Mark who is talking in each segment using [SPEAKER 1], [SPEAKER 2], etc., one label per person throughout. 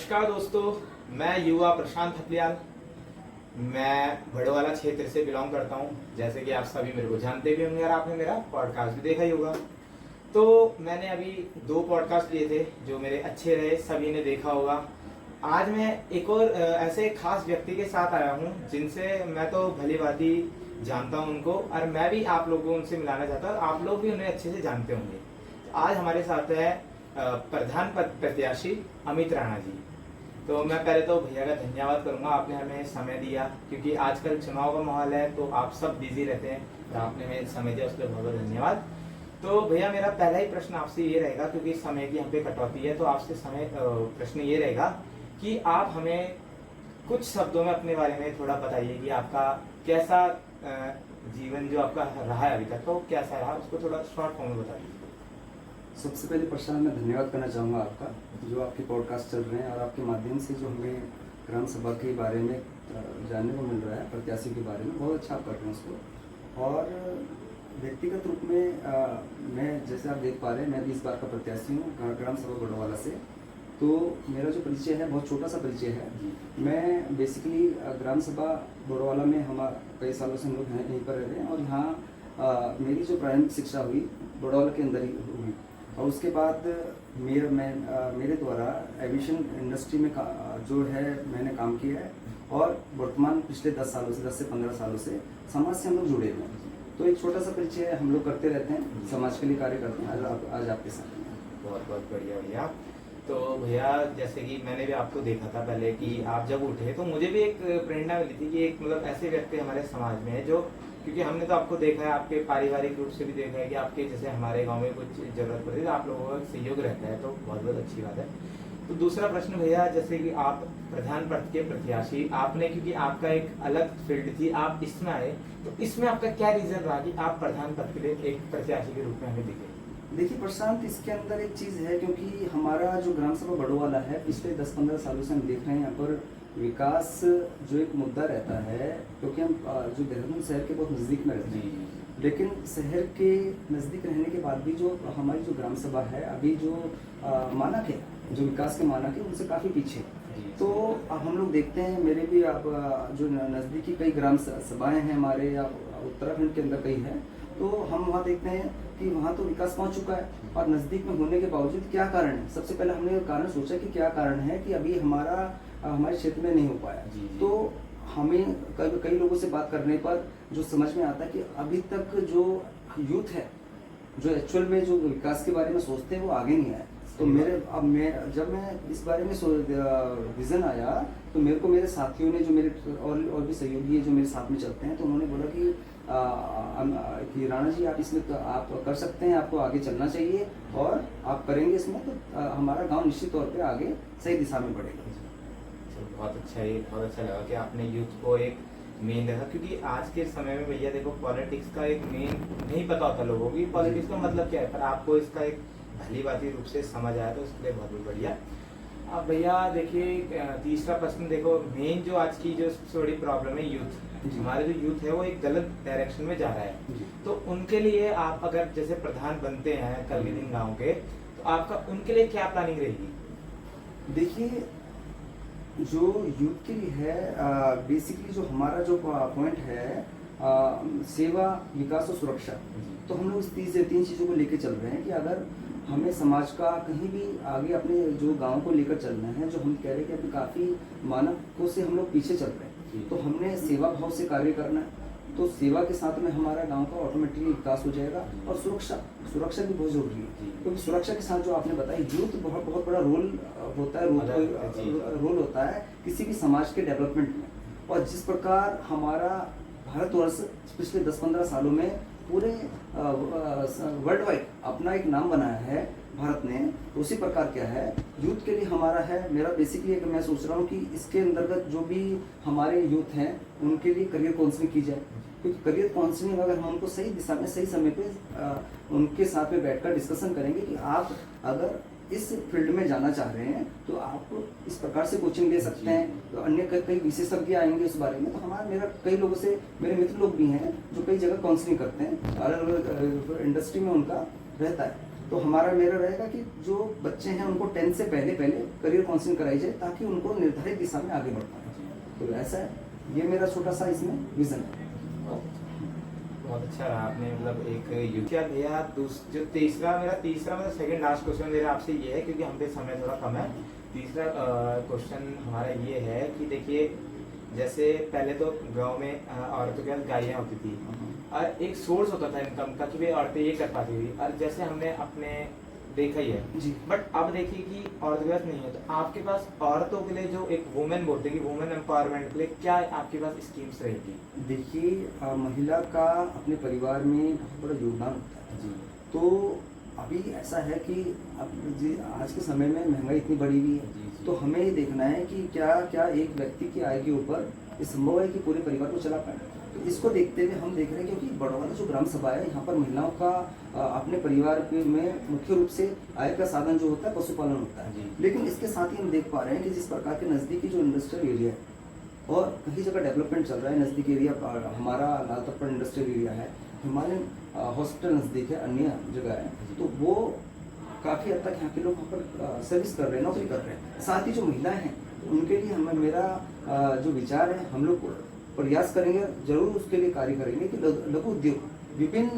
[SPEAKER 1] नमस्कार दोस्तों, मैं युवा प्रशांत थपलियाल। मैं बड़वाला क्षेत्र से बिलोंग करता हूं। जैसे कि आप सभी मेरे को जानते भी होंगे और आपने मेरा पॉडकास्ट भी देखा ही होगा। तो मैंने अभी 2 पॉडकास्ट लिए थे जो मेरे अच्छे रहे, सभी ने देखा होगा। आज मैं एक और ऐसे खास व्यक्ति के साथ आया हूं जिनसे मैं तो भली भांति जानता हूं उनको, और मैं भी आप लोगों को उनसे मिलाना चाहता हूं। आप लोग भी उन्हें अच्छे से जानते होंगे। आज हमारे साथ है प्रधान पद प्रत्याशी अमित राणा जी। तो मैं पहले तो भैया का धन्यवाद करूंगा, आपने हमें समय दिया, क्योंकि आजकल चुनाव का माहौल है तो आप सब बिजी रहते हैं, तो आपने हमें समय दिया, उसके लिए बहुत बहुत धन्यवाद। तो भैया मेरा पहला ही प्रश्न आपसे ये रहेगा, क्योंकि समय की हम पे कटौती है, तो आपसे प्रश्न ये रहेगा कि आप हमें कुछ शब्दों में अपने बारे में थोड़ा बताइए कि आपका कैसा जीवन जो आपका रहा है अभी तक, तो कैसा रहा, उसको थोड़ा शॉर्ट फॉर्म में बता दीजिए।
[SPEAKER 2] सबसे पहले प्रशांत, मैं धन्यवाद करना चाहूँगा आपका, जो आपके पॉडकास्ट चल रहे हैं और आपके माध्यम से जो हमें ग्राम सभा के बारे में जानने को मिल रहा है, प्रत्याशी के बारे में, बहुत अच्छा आप कर रहे हैं उसको। और व्यक्तिगत रूप में मैं, जैसे आप देख पा रहे हैं, मैं भी इस बार का प्रत्याशी हूँ ग्राम सभा बड़वाला से। तो मेरा जो परिचय है बहुत छोटा सा परिचय है। मैं बेसिकली ग्राम सभा बड़वाला में कई सालों से हम लोग यहीं पर रह रहे हैं, और यहाँ मेरी जो प्रारंभिक शिक्षा हुई बड़वाला के अंदर ही हुई। और उसके बाद मेरे द्वारा एविएशन इंडस्ट्री में जो है मैंने काम किया है, और वर्तमान पिछले 10 से 15 सालों से समाज से हम लोग जुड़े हुए हैं। तो एक छोटा सा परिचय हम लोग करते रहते हैं, समाज के लिए कार्य करते हैं। आज आपके साथ
[SPEAKER 1] बहुत बहुत बढ़िया भैया। तो भैया जैसे कि मैंने भी आपको देखा था पहले कि आप जब उठे, तो मुझे भी एक प्रेरणा मिली थी कि एक मतलब ऐसे व्यक्ति हमारे समाज में है जो, क्योंकि हमने तो आपको देखा है, आपके पारिवारिक रूप से भी देखा है कि आपके जैसे हमारे गांव में कुछ जरूरत पड़ती है तो आप लोगों का सहयोग रहता है, तो बहुत बहुत अच्छी बात है। तो दूसरा प्रश्न भैया, जैसे कि आप प्रधान पद के प्रत्याशी, आपने, क्योंकि आपका एक अलग फील्ड थी, आप इसमें आए, तो इसमें आपका क्या रीजन रहा कि आप प्रधान पद के लिए एक प्रत्याशी के रूप में हमें दिखे?
[SPEAKER 2] देखिए प्रशांत, इसके अंदर एक चीज़ है, क्योंकि हमारा जो ग्राम सभा बड़वाला है, पिछले 10-15 सालों से हम देख रहे हैं यहाँ पर विकास जो एक मुद्दा रहता है, क्योंकि हम जो देहरादून शहर के बहुत नज़दीक में रहते हैं, लेकिन शहर के नज़दीक रहने के बाद भी जो हमारी जो ग्राम सभा है, अभी जो मानक है, जो विकास के मानक है, उनसे काफ़ी पीछे है। तो हम लोग देखते हैं, मेरे भी आप जो नज़दीकी कई ग्राम सभाएँ हैं हमारे, या उत्तराखंड के अंदर कई हैं, तो हम वहाँ देखते हैं कि वहाँ तो विकास पहुँच चुका है, और नज़दीक में होने के बावजूद क्या कारण है। सबसे पहले हमने कारण सोचा कि क्या कारण है कि अभी हमारे क्षेत्र में नहीं हो पाया। तो हमें कई लोगों से बात करने पर जो समझ में आता है कि अभी तक जो यूथ है, जो एक्चुअल में जो विकास के बारे में सोचते हैं, वो आगे नहीं आए। तो जब मैं इस बारे में विज़न आया, तो मेरे को मेरे साथियों ने, जो मेरे और भी सहयोगी है जो मेरे साथ में चलते हैं, तो उन्होंने बोला कि राणा जी, आप इसमें तो आप कर सकते हैं, आपको आगे चलना चाहिए, और आप करेंगे इसमें तो हमारा गांव निश्चित तौर पे आगे सही दिशा में बढ़ेगा।
[SPEAKER 1] बहुत अच्छा, ये बहुत अच्छा लगा कि आपने यूथ को एक मेन देखा, क्योंकि आज के समय में भैया देखो, पॉलिटिक्स का एक मेन नहीं पता होता लोगों को, पॉलिटिक्स का मतलब क्या है, पर आपको इसका एक भली भांति रूप से समझ आया, तो इसके लिए बहुत बहुत बढ़िया। अब भैया देखिए, तीसरा प्रश्न देखो, मेन जो आज की जो सबसे बड़ी प्रॉब्लम है यूथ, हमारे जो यूथ है वो एक गलत डायरेक्शन में जा रहा है, तो उनके लिए आप अगर जैसे प्रधान बनते हैं कल के दिन गाँव के, तो आपका उनके लिए क्या प्लानिंग रहेगी?
[SPEAKER 2] देखिए, जो यूथ के लिए है, बेसिकली जो हमारा जो पॉइंट है, सेवा, विकास और सुरक्षा, तो हम लोग इस तीन चीज़ों को लेके चल रहे हैं कि अगर हमें समाज का कहीं भी आगे अपने जो गांव को लेकर चलना है, जो हम कह रहे हैं कि अभी काफ़ी मानकों से हम लोग पीछे चल रहे हैं, तो हमने सेवा भाव से कार्य करना है। तो सेवा के साथ में हमारा गांव का ऑटोमेटिकली विकास हो जाएगा, और सुरक्षा भी बहुत जरूरी है, क्योंकि सुरक्षा के साथ जो आपने बताया, यूथ बहुत बड़ा रोल होता है किसी भी समाज के डेवलपमेंट में। और जिस प्रकार हमारा भारतवर्ष पिछले 10-15 सालों में पूरे वर्ल्ड वाइड अपना एक नाम बनाया है भारत ने, उसी प्रकार क्या है यूथ के लिए हमारा है। मेरा बेसिकली मैं सोच रहा हूँ कि इसके अंतर्गत जो भी हमारे यूथ हैं, उनके लिए करियर काउंसलिंग की जाए, क्योंकि करियर काउंसलिंग अगर हम उनको सही दिशा में, सही समय पे उनके साथ में बैठकर डिस्कशन करेंगे कि आप अगर इस फील्ड में जाना चाह रहे हैं तो आप इस प्रकार से कोचिंग ले सकते हैं, तो अन्य कई विशेषज्ञ आएंगे उस बारे में। तो मेरा कई लोगों से, मेरे मित्र लोग भी हैं जो कई जगह काउंसलिंग करते हैं, अलग अलग इंडस्ट्री में उनका रहता है। तो हमारा मेरा रहेगा कि जो बच्चे हैं उनको 10 से पहले पहले करियर काउंसलिंग कराई जाए ताकि उनको निर्धारित दिशा में आगे बढ़ पाए। तो ऐसा है, ये मेरा छोटा सा इसमें विजन है।
[SPEAKER 1] बहुत अच्छा रहा आपने मतलब एक क्या भैया। जो तीसरा मतलब सेकंड लास्ट क्वेश्चन मेरा आपसे ये है, क्योंकि हम पे समय थोड़ा कम है। तीसरा क्वेश्चन हमारा ये है कि देखिए, जैसे पहले तो गांव में औरतों के पास गायें होती थी और एक सोर्स होता था इनकम का कि भाई औरतें ये कर पाती थी, और जैसे हमने अपने देखा ही है
[SPEAKER 2] जी।
[SPEAKER 1] बट अब देखिए कि औरतों के पास नहीं है। तो आपके पास औरतों के लिए जो एक वुमेन बोलते हैं कि वुमेन एम्पावरमेंट के लिए क्या आपके पास स्कीम्स रहेगी?
[SPEAKER 2] देखिए महिला का अपने परिवार में बहुत बड़ा योगदान होता है
[SPEAKER 1] जी।
[SPEAKER 2] तो अभी ऐसा है कि अब आज के समय में महंगाई इतनी बढ़ी हुई
[SPEAKER 1] जी,
[SPEAKER 2] है,
[SPEAKER 1] जी।
[SPEAKER 2] तो हमें ये देखना है कि क्या क्या एक व्यक्ति की आय के ऊपर ये संभव है कि पूरे परिवार को चला पाए। तो इसको देखते हुए हम देख रहे हैं, क्योंकि बड़वाला जो ग्राम सभा है यहाँ पर महिलाओं का अपने परिवार में मुख्य रूप से आय का साधन जो होता है पशुपालन होता है।
[SPEAKER 1] जी।
[SPEAKER 2] लेकिन इसके साथ ही हम देख पा रहे हैं कि जिस प्रकार के नज़दीकी जो इंडस्ट्रियल एरिया है और कई जगह डेवलपमेंट चल रहा है, नज़दीक एरिया हमारा लाल तप्पड़ इंडस्ट्रियल एरिया है, हिमालयन हॉस्पिटल नज़दीक है, अन्य जगह है, तो वो काफ़ी हद तक यहाँ के लोग वहाँ पर सर्विस कर रहे हैं, नौकरी कर रहे हैं। साथ ही जो महिलाएं हैं उनके लिए हमें मेरा जो विचार है, हम लोग प्रयास करेंगे, जरूर उसके लिए कार्य करेंगे कि लघु उद्योग विभिन्न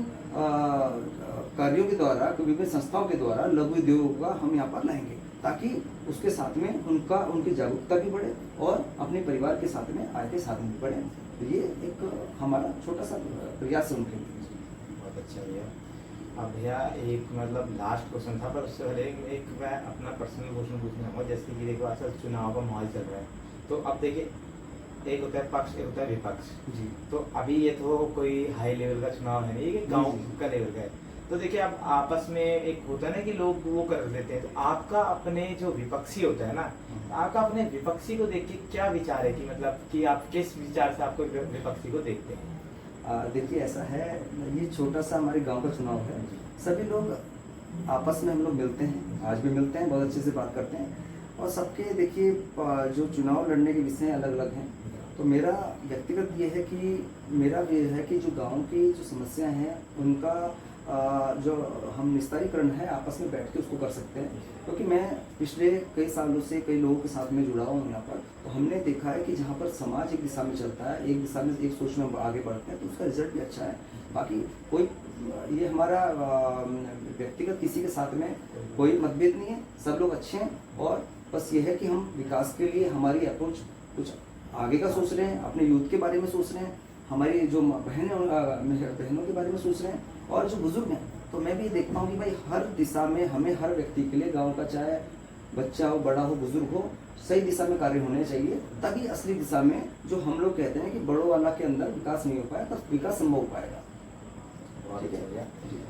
[SPEAKER 2] कार्यों के द्वारा, विभिन्न संस्थाओं के द्वारा लघु उद्योग का हम यहाँ पर लाएंगे ताकि उसके साथ में उनकी जागरूकता भी बढ़े और अपने परिवार के साथ में आय के साधन भी बढ़े। तो ये एक हमारा छोटा सा प्रयास है उनके लिए।
[SPEAKER 1] बहुत अच्छा भैया। अब भैया एक मतलब लास्ट क्वेश्चन था, पर उससे पहले एक मैं अपना पर्सनल क्वेश्चन पूछना चाहूँगा। जैसे कि देखो आजकल चुनाव का माहौल चल रहा है, तो अब देखिए एक होता है पक्ष, एक होता है विपक्ष।
[SPEAKER 2] जी।
[SPEAKER 1] तो अभी ये तो कोई हाई लेवल का चुनाव है नहीं, ये गांव
[SPEAKER 2] जी।
[SPEAKER 1] का लेवल का है। तो देखिए अब आपस में एक होता है ना कि लोग वो कर देते हैं, तो आपका अपने जो विपक्षी होता है ना, आपका अपने विपक्षी को देख के क्या विचार है कि मतलब कि आप किस विचार से आपको विपक्षी को देखते हैं?
[SPEAKER 2] देखिए ऐसा है, ये छोटा सा हमारे गांव का चुनाव है, सभी लोग आपस में हम लोग मिलते हैं, आज भी मिलते हैं, बहुत अच्छे से बात करते हैं और सबके देखिए जो चुनाव लड़ने के विषय अलग अलग हैं। तो मेरा व्यक्तिगत ये है कि मेरा ये है कि जो गांव की जो समस्या हैं उनका जो हम निस्तारीकरण है आपस में बैठ के उसको कर सकते हैं। क्योंकि मैं पिछले कई सालों से कई लोगों के साथ में जुड़ा हूँ यहाँ पर, तो हमने देखा है कि जहाँ पर समाज एक दिशा में चलता है, एक दिशा में एक सोच में आगे बढ़ते हैं, तो उसका रिजल्ट भी अच्छा है। बाकी कोई ये हमारा व्यक्तिगत किसी के साथ में कोई मतभेद नहीं है, सब लोग अच्छे हैं और बस ये है कि हम विकास के लिए हमारी अप्रोच कुछ आगे का सोच रहे हैं, अपने यूथ के बारे में सोच रहे हैं, हमारी जो बहनों के बारे में सोच रहे हैं और जो बुजुर्ग हैं। तो मैं भी देखता हूँ कि भाई हर दिशा में हमें हर व्यक्ति के लिए, गांव का चाहे बच्चा हो, बड़ा हो, बुजुर्ग हो, सही दिशा में कार्य होने चाहिए, तभी असली दिशा में जो हम लोग कहते हैं कि बड़ोवाला के अंदर विकास नहीं हो पाया, तब विकास संभव हो पाएगा।
[SPEAKER 1] बहुत अच्छा भैया।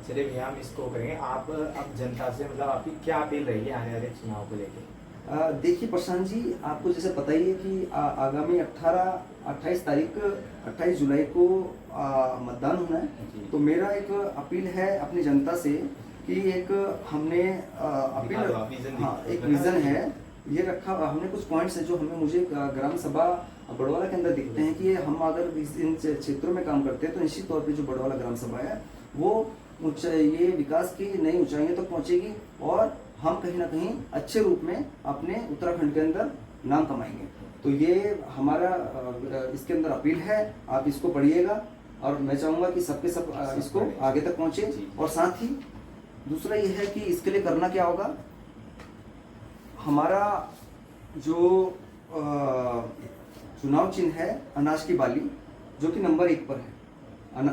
[SPEAKER 1] चलिए भैया हम इसको करेंगे। आप अब जनता से मतलब आपकी क्या अपील रहेगी आने वाले चुनाव को लेकर?
[SPEAKER 2] देखिए प्रशांत जी, आपको जैसे पता ही है कि आगामी 28 जुलाई को मतदान होना है। तो मेरा एक अपील है अपनी जनता से कि एक हमने अपील, हाँ एक विजन है ये रखा, हमने कुछ पॉइंट्स है जो मुझे ग्राम सभा बड़वाला के अंदर दिखते हैं कि हम अगर इन क्षेत्रों में काम करते हैं तो निश्चित तौर पे जो बड़वाला ग्राम सभा है वो ये विकास की नई ऊंचाइयों तक पहुंचेगी और हम कहीं ना कहीं अच्छे रूप में अपने उत्तराखंड के अंदर नाम कमाएंगे। तो ये हमारा इसके अंदर अपील है, आप इसको पढ़िएगा और मैं चाहूँगा कि सबके सब इसको आगे तक पहुँचे। और साथ ही दूसरा ये है कि इसके लिए करना क्या होगा, हमारा जो चुनाव चिन्ह है अनाज की बाली, जो कि नंबर 1 पर है,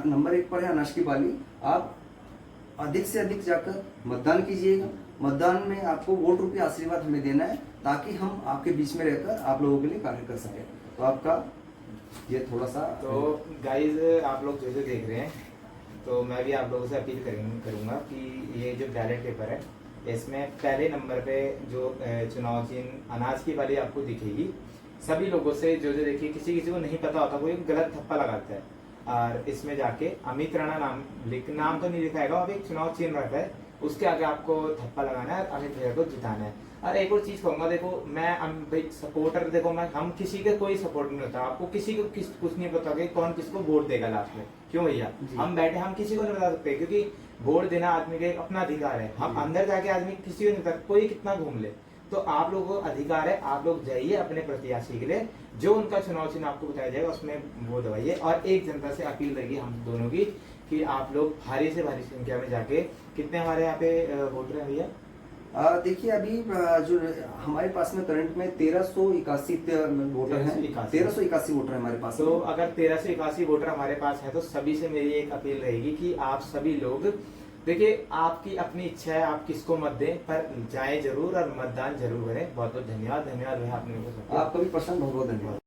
[SPEAKER 2] नंबर 1 पर है अनाज की बाली। आप अधिक से अधिक जाकर मतदान कीजिएगा। मतदान में आपको वोट रूपी आशीर्वाद हमें देना है ताकि हम आपके बीच में रहकर आप लोगों के लिए कार्य कर सकें। तो आपका ये थोड़ा सा,
[SPEAKER 1] तो गाइज आप लोग जैसे देख रहे हैं, तो मैं भी आप लोगों से अपील करूंगा कि ये जो बैलेट पेपर है इसमें पहले नंबर पे जो चुनाव चिन्ह अनाज की वाली आपको दिखेगी। सभी लोगों से जो देखिए, किसी को नहीं पता होता, कोई गलत थप्पा लगाता है और इसमें जाके अमित राणा नाम तो नहीं लिखाएगा, अब एक चुनाव चिन्ह रहता है, उसके आगे आपको थप्पा लगाना है, अमित भैया को जिताना है। और एक और चीज कहूंगा, देखो मैं भाई सपोर्टर, देखो हम किसी के कोई सपोर्ट नहीं होता, आपको किसी को कुछ नहीं पता कि कौन किसको वोट देगा लास्ट में, क्यों भैया? हम बैठे, हम किसी को नहीं बता सकते, क्योंकि वोट देना आदमी का एक अपना अधिकार है। हम अंदर जाके आदमी किसी को नहीं तक कोई कितना घूम ले, तो आप लोगों को अधिकार है, आप लोग जाइए अपने प्रत्याशी के लिए, जो उनका चुनाव चिन्ह आपको बताया जाएगा उसमें वो दबाइए। और एक जनता से अपील रहेगी हम दोनों की कि आप लोग भारी से भारी संख्या में जाके, कितने हमारे यहाँ पे वोटर हैं भैया?
[SPEAKER 2] देखिए अभी जो हमारे पास में करंट में 1381 वोटर हैं, 1381 वोटर है हमारे पास।
[SPEAKER 1] तो अगर 1381 वोटर हमारे पास है तो सभी से मेरी एक अपील रहेगी कि आप सभी लोग, देखिए आपकी अपनी इच्छा है आप किसको मत दें, पर जाएं जरूर और मतदान जरूर करें। बहुत बहुत धन्यवाद। धन्यवाद भैया, आपने
[SPEAKER 2] आपका भी प्रश्न बहुत बहुत धन्यवाद।